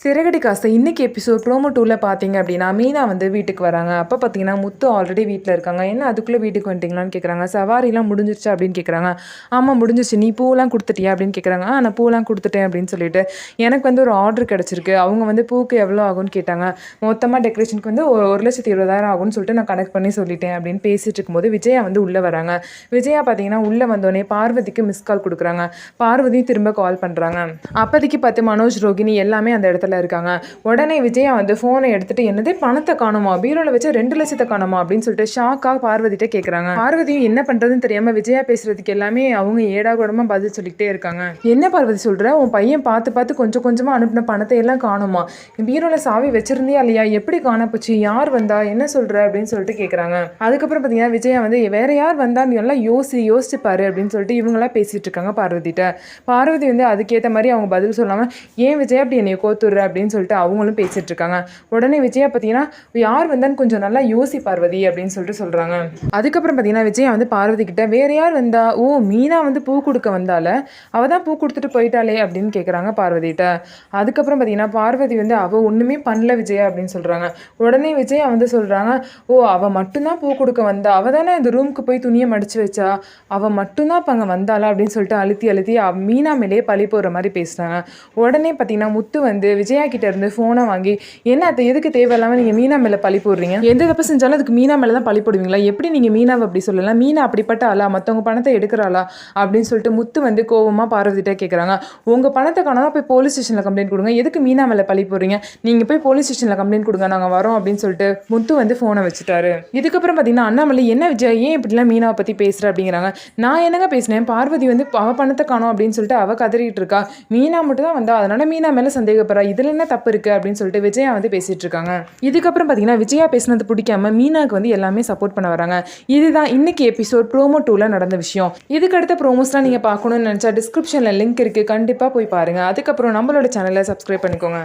சிறகடி காசு இன்னைக்கு episode promo 2ல பார்த்தீங்க அப்படின்னா மீனா வந்து வீட்டுக்கு வராங்க. அப்போ பார்த்தீங்கன்னா முத்து ஆல்ரெடி வீட்டில் இருக்காங்க. என்ன அதுக்குள்ளே வீட்டுக்கு வந்துட்டீங்களான்னு கேட்குறாங்க. சவாரிலாம் முடிஞ்சிருச்சா அப்படின்னு கேட்குறாங்க. ஆமாம் முடிஞ்சிச்சு, நீ பூவெல்லாம் கொடுத்துட்டியா அப்படின்னு கேட்குறாங்க. நான் பூவெல்லாம் கொடுத்துட்டேன் அப்படின்னு சொல்லிட்டு எனக்கு வந்து ஒரு ஆர்டர் கிடச்சிருக்கு. அவங்க வந்து பூக்கு எவ்வளோ ஆகும்னு கேட்டாங்க. மொத்தமாக டெக்கரேஷனுக்கு வந்து 1,20,000 ஆகும்னு சொல்லிட்டு நான் கனெக்ட் பண்ணி சொல்லிட்டேன் அப்படின்னு பேசிட்டு இருக்கும்போது விஜயா வந்து உள்ளே வராங்க. விஜயா பார்த்தீங்கன்னா உள்ளே வந்தோடனே பார்வதிக்கு மிஸ் கால் கொடுக்குறாங்க. பார்வதியும் திரும்ப கால் பண்ணுறாங்க. அப்போதைக்கு பார்த்து மனோஜ், ரோகிணி எல்லாமே அந்த இடத்துல இருக்காங்க. உடனே விஜயா வந்து போனை எடுத்துட்டு என்னதே பணத்தை காணுமா, பீரோல வச்ச 2 லட்சத்தை காணுமா அப்படின்னு சொல்லிட்டு ஷாக்கா பார்வதிட்ட கேட்குறாங்க. பார்வதியும் என்ன பண்றதுன்னு தெரியாம விஜயா பேசுறதுக்கு எல்லாமே அவங்க ஏடாகூடமா பதில் சொல்லிக்கிட்டே இருக்காங்க. என்ன பார்வதி சொல்ற, உன் பையன் பார்த்து பார்த்து கொஞ்சம் கொஞ்சமா அனுப்பின பணத்தை எல்லாம் காணுமா, பீரோல சாவி வச்சிருந்தியா இல்லையா, எப்படி காணப்போச்சு, யார் வந்தா, என்ன சொல்ற அப்படின்னு சொல்லிட்டு கேட்குறாங்க. அதுக்கப்புறம் பார்த்தீங்கன்னா விஜயா வந்து வேற யார் வந்தா நீ எல்லாம் யோசிச்சு பாரு அப்படின்னு சொல்லிட்டு இவங்களாம் பேசிட்டு இருக்காங்க பார்வதிட்ட. பார்வதி வந்து அதுக்கேற்ற மாதிரி அவங்க பதில் சொல்லாம ஏன் விஜயா அப்படி என்னை கோத்துடுற அப்படின்னு சொல்லிட்டு அவங்களும் பேசிட்டு இருக்காங்க. உடனே விஜயா பார்த்தீங்கன்னா யார் வந்தான்னு கொஞ்சம் நல்லா யோசி பார்வதி அப்படின்னு சொல்லிட்டு சொல்றாங்க. அதுக்கப்புறம் பார்த்தீங்கன்னா விஜயா வந்து பார்வதி கிட்ட வேற யார் வந்தா, ஓ மீனா வந்து பூ கொடுக்க வந்தால, அவ தான் பூ கொடுத்துட்டு போயிட்டாளே அப்படின்னு கேட்குறாங்க பார்வதிட்ட. அதுக்கப்புறம் பார்த்தீங்கன்னா பார்வதி வந்து அவ ஒன்றுமே பண்ணல விஜயா அப்படின்னு சொல்றாங்க. உடனே விஜயா வந்து சொல்றாங்க, ஓ அவ மட்டும்தான் பூ கொடுக்க வந்தா, அவ தானே இந்த ரூமுக்கு போய் துணியை மடிச்சு வச்சா, அவ மட்டும்தான் இப்போ அங்கே வந்தாளா அப்படின்னு சொல்லிட்டு அழுத்தி அழுத்தி மீனா மேலேயே பழி போடுற மாதிரி பேசுறாங்க. உடனே பார்த்தீங்கன்னா முத்து வந்து விஜயா கிட்ட இருந்து ஃபோனை வாங்கி என்ன அது எதுக்கு தேவையில்லாமல் நீங்கள் மீனா மேலே பழி போடுறீங்க, எந்த தப்பு செஞ்சாலும் அதுக்கு மீனா மேலே தான் பழி போடுவீங்களா, எப்படி நீங்கள் மீனாவை அப்படி சொல்லலாம், மீனா அப்படிப்பட்ட ஆளா, மற்றவங்க பணத்தை எடுக்கிறாளா அப்படின்னு சொல்லிட்டு முத்து வந்து கோவமாக பார்வதிட்ட கேட்குறாங்க. உங்கள் பணத்தை காணாமல் போய் போலீஸ் ஸ்டேஷனில் கம்ப்ளைண்ட் கொடுங்க, எதுக்கு மீனா மேலே பழி போடுறீங்க, நீங்கள் போய் போலீஸ் ஸ்டேஷனில் கம்ப்ளைண்ட் கொடுங்க, நாங்கள் வரோம் அப்படின்னு சொல்லிட்டு முத்து வந்து ஃபோனை வச்சுட்டாரு. இதுக்கப்புறம் பார்த்தீங்கன்னா அண்ணாமலை என்ன விஜய் ஏன் இப்படிலாம் மீனாவை பற்றி பேசுகிற அப்படிங்கிறாங்க. நான் என்னங்க பேசினேன், பார்வதி வந்து அவ பணத்தை காணோம் அப்படின்னு சொல்லிட்டு அவ கதறிட்டு இருக்கா, மீனா மட்டும் தான் வந்தா, அதனால மீனா மேலே சந்தேகப்படுறா, இதில் என்ன தப்பு இருக்கு அப்படின்னு சொல்லிட்டு விஜயா வந்து பேசிட்டு இருக்காங்க. இதுக்கப்புறம் பார்த்தீங்கன்னா விஜயா பேசினது பிடிக்காம மீனாக்கு வந்து எல்லாமே சப்போர்ட் பண்ண வராங்க. இதுதான் இன்னைக்கு எபிசோட் ப்ரோமோ 2ல நடந்த விஷயம். இதுக்கு அடுத்த ப்ரோமோஸ்லாம் நீங்கள் பார்க்கணும்னு நினச்சா டிஸ்கிரிப்ஷனில் லிங்க் இருக்குது, கண்டிப்பாக போய் பாருங்கள். அதுக்கப்புறம் நம்மளோட சேனலை சப்ஸ்கிரைப் பண்ணிக்கோங்க.